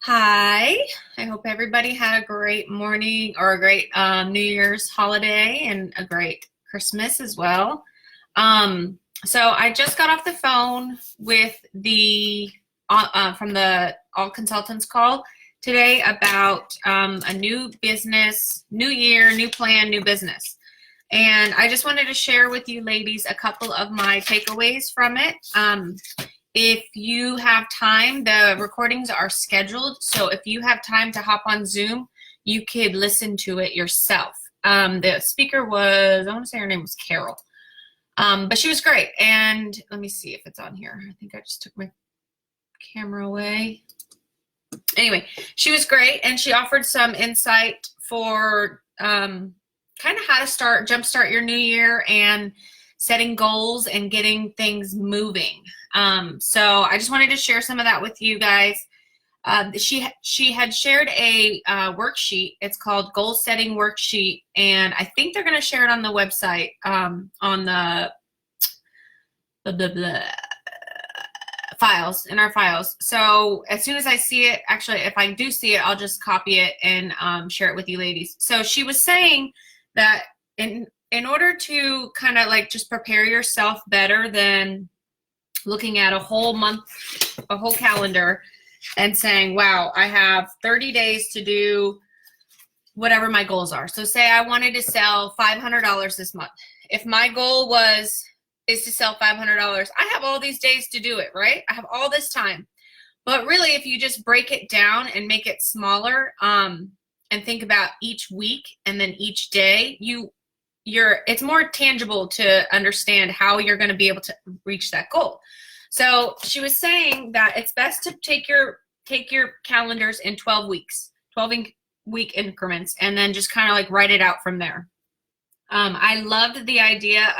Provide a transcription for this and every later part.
Hi, I hope everybody had a great morning or a great New Year's holiday and a great Christmas as well. So I just got off the phone with the from the All Consultants call today about a new business, new year, new plan, new business. And I just wanted to share with you ladies a couple of my takeaways from it. If you have time, the recordings are scheduled. So if you have time to hop on Zoom, you could listen to it yourself. The speaker was, I want to say her name was Carol. But she was great. And let me see if it's on here. I think I just took my camera away. Anyway, she was great. And she offered some insight for kind of how to jumpstart your new year and setting goals and getting things moving. So I just wanted to share some of that with you guys. She had shared a worksheet. It's called Goal Setting Worksheet, and I think they're going to share it on the website on the files, in our files. So as soon as I see it, actually, if I do see it, I'll just copy it and share it with you ladies. So she was saying that in order to kind of like just prepare yourself better than looking at a whole month, a whole calendar and saying, wow, I have 30 days to do whatever my goals are. So say I wanted to sell $500 this month. If my goal is to sell $500, I have all these days to do it, right? I have all this time. But really, if you just break it down and make it smaller and think about each week and then each day, it's more tangible to understand how you're going to be able to reach that goal. So she was saying that it's best to take your calendars in 12 weeks, 12-week increments, and then just kind of like write it out from there. I loved the idea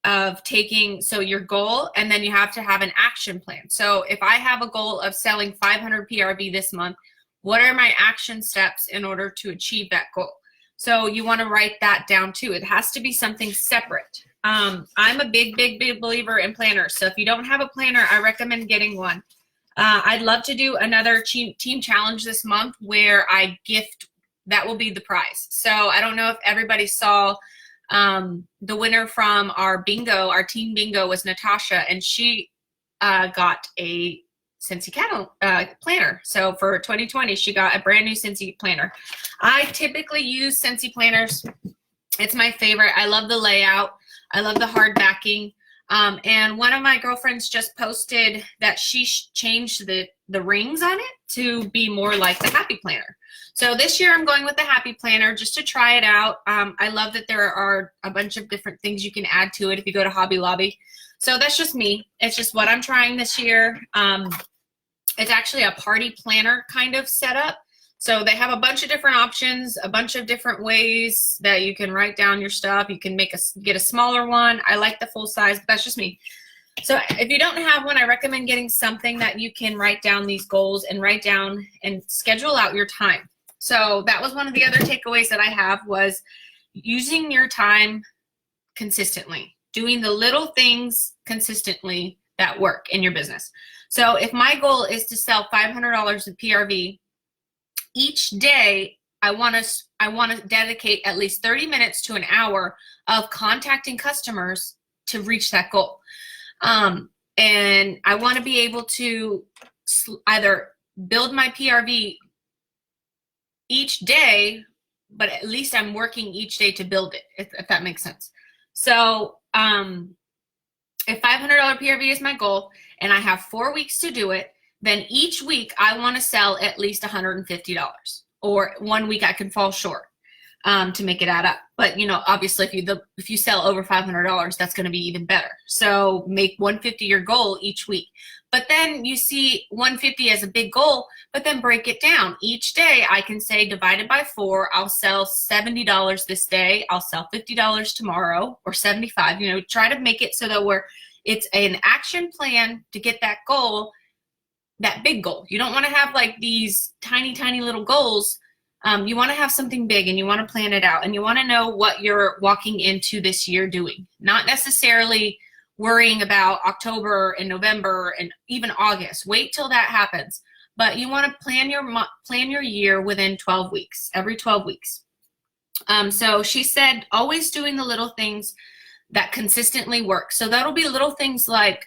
of taking, so your goal, and then you have to have an action plan. So if I have a goal of selling 500 PRV this month, what are my action steps in order to achieve that goal? So you want to write that down too. It has to be something separate. I'm a big believer in planners. So if you don't have a planner, I recommend getting one. I'd love to do another team challenge this month where I gift, that will be the prize. So I don't know if everybody saw the winner from our bingo, our team bingo was Natasha, and she got a Scentsy planner. So for 2020, she got a brand new Scentsy planner. I typically use Scentsy planners. It's my favorite. I love the layout. I love the hard backing. And one of my girlfriends just posted that she changed the rings on it to be more like the Happy Planner. So this year I'm going with the Happy Planner just to try it out. I love that there are a bunch of different things you can add to it if you go to Hobby Lobby. So that's just me. It's just what I'm trying this year. It's actually a party planner kind of setup. So they have a bunch of different options, a bunch of different ways that you can write down your stuff. You can get a smaller one. I like the full size, but that's just me. So if you don't have one, I recommend getting something that you can write down these goals and write down and schedule out your time. So that was one of the other takeaways that I have, was using your time consistently, doing the little things consistently that work in your business. So if my goal is to sell $500 of PRV, each day I want to dedicate at least 30 minutes to an hour of contacting customers to reach that goal. And I want to be able to either build my PRV each day, but at least I'm working each day to build it, if that makes sense. So if $500 PRV is my goal and I have 4 weeks to do it, then each week I want to sell at least $150, or 1 week I can fall short to make it add up. But you know, obviously if you sell over $500, that's going to be even better. So make 150 your goal each week. But then you see 150 as a big goal, but then break it down. Each day I can say, divided by 4, I'll sell $70 this day. I'll sell $50 tomorrow, or 75. You know, try to make it so that it's an action plan to get that goal, that big goal. You don't want to have like these tiny little goals. You want to have something big, and you want to plan it out, and you want to know what you're walking into this year doing. Not necessarily worrying about October and November and even August. Wait till that happens. but you want to plan your year within 12 weeks, every 12 weeks. So she said, always doing the little things that consistently work. So that'll be little things like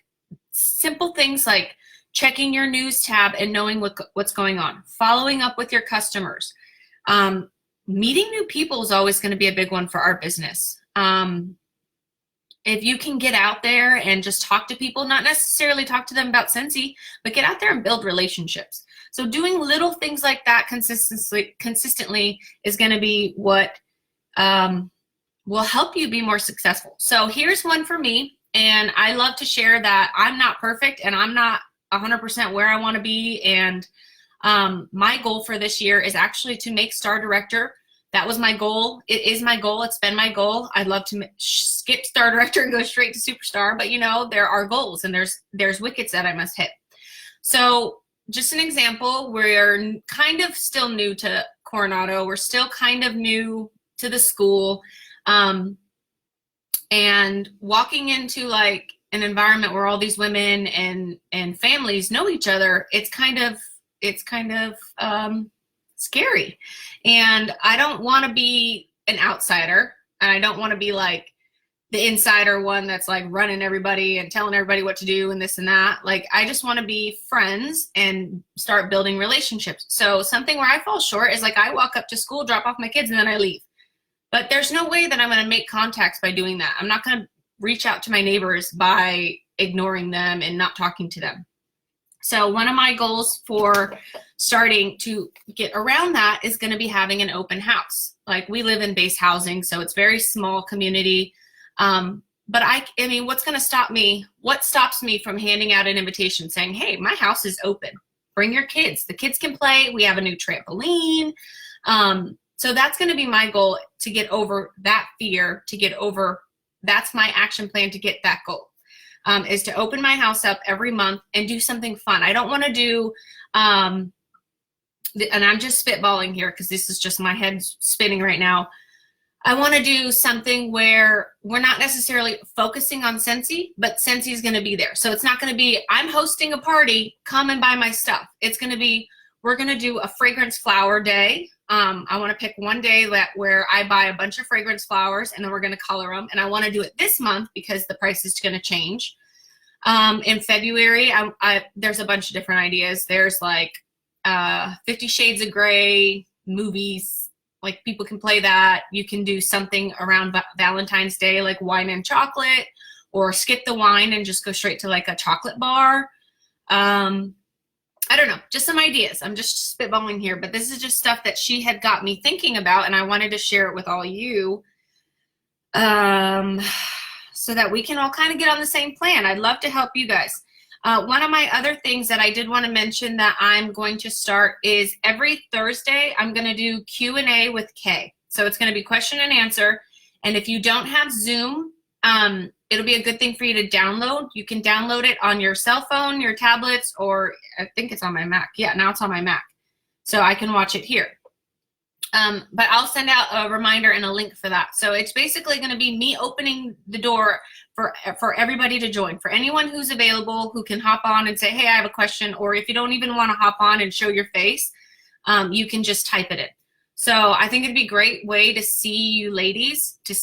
simple things like checking your news tab and knowing what's going on, following up with your customers. Meeting new people is always going to be a big one for our business. If you can get out there and just talk to people, not necessarily talk to them about Scentsy, but get out there and build relationships. So doing little things like that consistently is going to be what will help you be more successful. So here's one for me, and I love to share that I'm not perfect and I'm not 100% where I want to be, and my goal for this year is actually to make Star Director. That was my goal. It is my goal. It's been my goal. I'd love to skip Star Director and go straight to Superstar, but you know, there are goals and there's wickets that I must hit. So just an example, we're kind of still new to Coronado. We're still kind of new to the school. And walking into like an environment where all these women and families know each other, it's kind of scary. And I don't want to be an outsider, and I don't want to be like the insider one that's like running everybody and telling everybody what to do and this and that. Like, I just want to be friends and start building relationships. So something where I fall short is like I walk up to school, drop off my kids, and then I leave. But there's no way that I'm going to make contacts by doing that. I'm not going to reach out to my neighbors by ignoring them and not talking to them. So one of my goals for starting to get around that is going to be having an open house. Like, we live in base housing, so it's very small community. But I mean, what's going to stop me? What stops me from handing out an invitation saying, hey, my house is open. Bring your kids. The kids can play. We have a new trampoline. So that's going to be my goal, to get over that fear, that's my action plan to get that goal. Is to open my house up every month and do something fun. I don't want to do, and I'm just spitballing here because this is just my head spinning right now. I want to do something where we're not necessarily focusing on Scentsy, but Scentsy is going to be there. So it's not going to be, I'm hosting a party, come and buy my stuff. It's going to be, we're going to do a fragrance flower day. I want to pick one day where I buy a bunch of fragrance flowers, and then we're going to color them. And I want to do it this month because the price is going to change. In February, there's a bunch of different ideas. There's like 50 Shades of Grey movies. Like, people can play that. You can do something around Valentine's Day, like wine and chocolate, or skip the wine and just go straight to like a chocolate bar. I don't know, just some ideas. I'm just spitballing here, but this is just stuff that she had got me thinking about, and I wanted to share it with all you, so that we can all kind of get on the same plan. I'd love to help you guys. One of my other things that I did want to mention that I'm going to start is every Thursday, I'm going to do Q&A with Kay. So it's going to be question and answer. And if you don't have Zoom, it'll be a good thing for you to download. You can download it on your cell phone, your tablets, or I think it's on my Mac. Yeah, now it's on my Mac. So I can watch it here. But I'll send out a reminder and a link for that. So it's basically going to be me opening the door for everybody to join. For anyone who's available, who can hop on and say, hey, I have a question. Or if you don't even want to hop on and show your face, you can just type it in. So I think it'd be a great way to see you ladies, to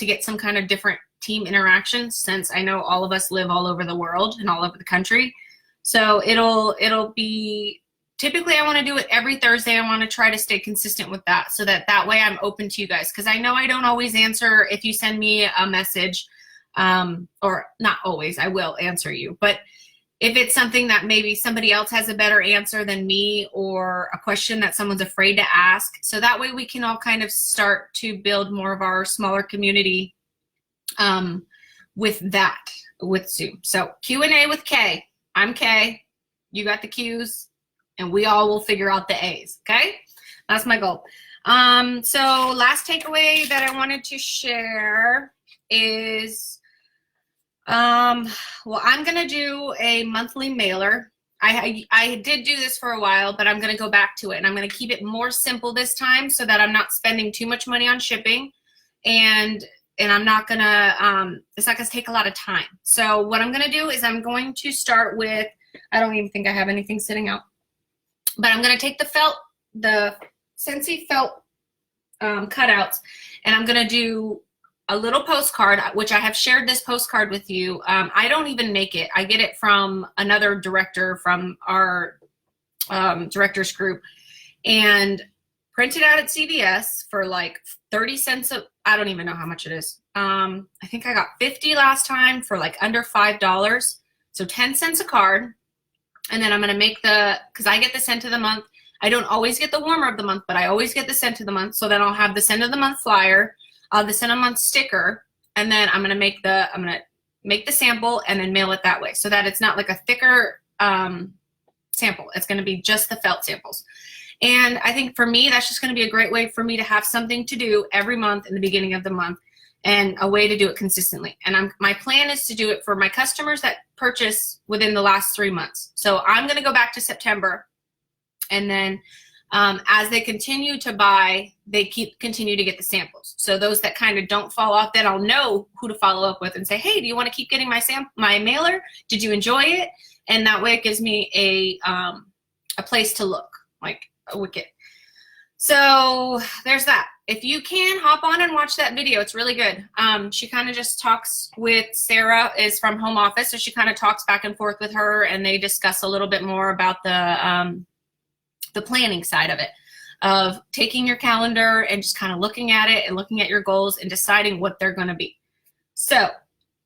get some kind of different team interaction, since I know all of us live all over the world and all over the country. So it'll be, typically I want to do it every Thursday. I want to try to stay consistent with that, so that way I'm open to you guys. Because I know I don't always answer if you send me a message, or not always, I will answer you. But if it's something that maybe somebody else has a better answer than me, or a question that someone's afraid to ask, so that way we can all kind of start to build more of our smaller community with Zoom. So Q&A with Kay. I'm Kay. You got the Q's, and we all will figure out the A's. Okay, that's my goal. So last takeaway that I wanted to share is, well, I'm gonna do a monthly mailer. I did do this for a while, but I'm gonna go back to it, and I'm gonna keep it more simple this time, so that I'm not spending too much money on shipping, and I'm not gonna, it's not gonna take a lot of time. So what I'm gonna do is I'm going to start with I don't even think I have anything sitting out. But I'm going to take the Scentsy felt cutouts, and I'm going to do a little postcard, which I have shared this postcard with you. I don't even make it. I get it from another director from our directors group, and print it out at CVS for like 30 cents. I don't even know how much it is. I think I got 50 last time for like under $5. So 10 cents a card. And then I'm going to make because I get the scent of the month. I don't always get the warmer of the month, but I always get the scent of the month. So then I'll have the scent of the month flyer, the scent of the month sticker, and then I'm going to make the sample and then mail it that way, so that it's not like a thicker sample. It's going to be just the felt samples. And I think for me, that's just going to be a great way for me to have something to do every month in the beginning of the month, and a way to do it consistently. And my plan is to do it for my customers that purchase within the last 3 months. So I'm going to go back to September, and then as they continue to buy, they continue to get the samples. So those that kind of don't fall off, then I'll know who to follow up with and say, hey, do you want to keep getting my mailer? Did you enjoy it? And that way it gives me a place to look, like a wicket. So there's that. If you can, hop on and watch that video. It's really good. She kind of just talks with Sarah, is from home office, so she kind of talks back and forth with her, and they discuss a little bit more about the planning side of it, of taking your calendar and just kind of looking at it and looking at your goals and deciding what they're going to be. So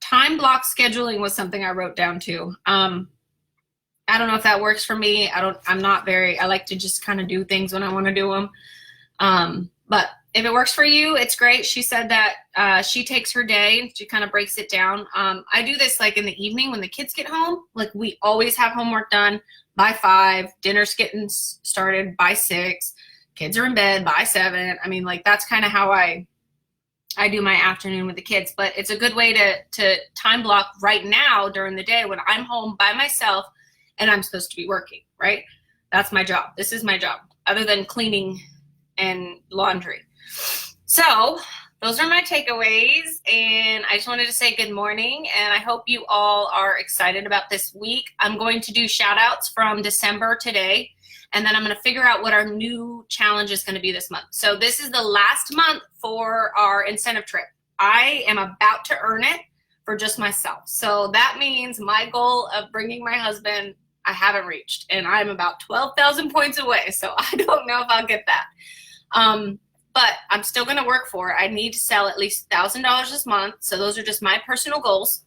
time block scheduling was something I wrote down too. I don't know if that works for me. I like to just kind of do things when I want to do them. But if it works for you, it's great. She said that she takes her day and she kind of breaks it down. I do this like in the evening when the kids get home. Like, we always have homework done by 5, dinner's getting started by 6, kids are in bed by 7. I mean, like, that's kind of how I do my afternoon with the kids. But it's a good way to time block right now during the day when I'm home by myself and I'm supposed to be working, right? That's my job. This is my job, other than cleaning and laundry. So those are my takeaways, and I just wanted to say good morning, and I hope you all are excited about this week. I'm going to do shout outs from December today, and then I'm going to figure out what our new challenge is going to be this month. So this is the last month for our incentive trip. I am about to earn it for just myself. So that means my goal of bringing my husband, I haven't reached, and I'm about 12,000 points away. So I don't know if I'll get that. But I'm still going to work for it. I need to sell at least $1,000 this month. So those are just my personal goals.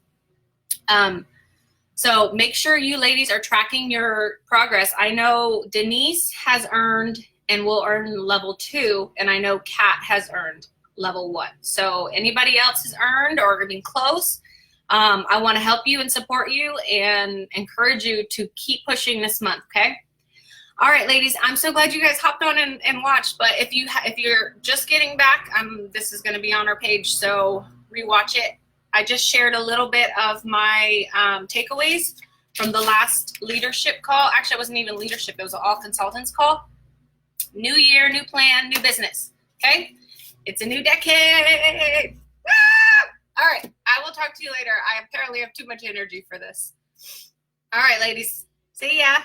So make sure you ladies are tracking your progress. I know Denise has earned and will earn level 2, and I know Kat has earned level 1. So anybody else has earned or been close, I want to help you and support you and encourage you to keep pushing this month, okay? All right, ladies, I'm so glad you guys hopped on and watched. But if you're just getting back, this is going to be on our page, so rewatch it. I just shared a little bit of my takeaways from the last leadership call. Actually, it wasn't even leadership. It was an all consultants call. New year, new plan, new business, okay? It's a new decade. Ah! All right, I will talk to you later. I apparently have too much energy for this. All right, ladies, see ya.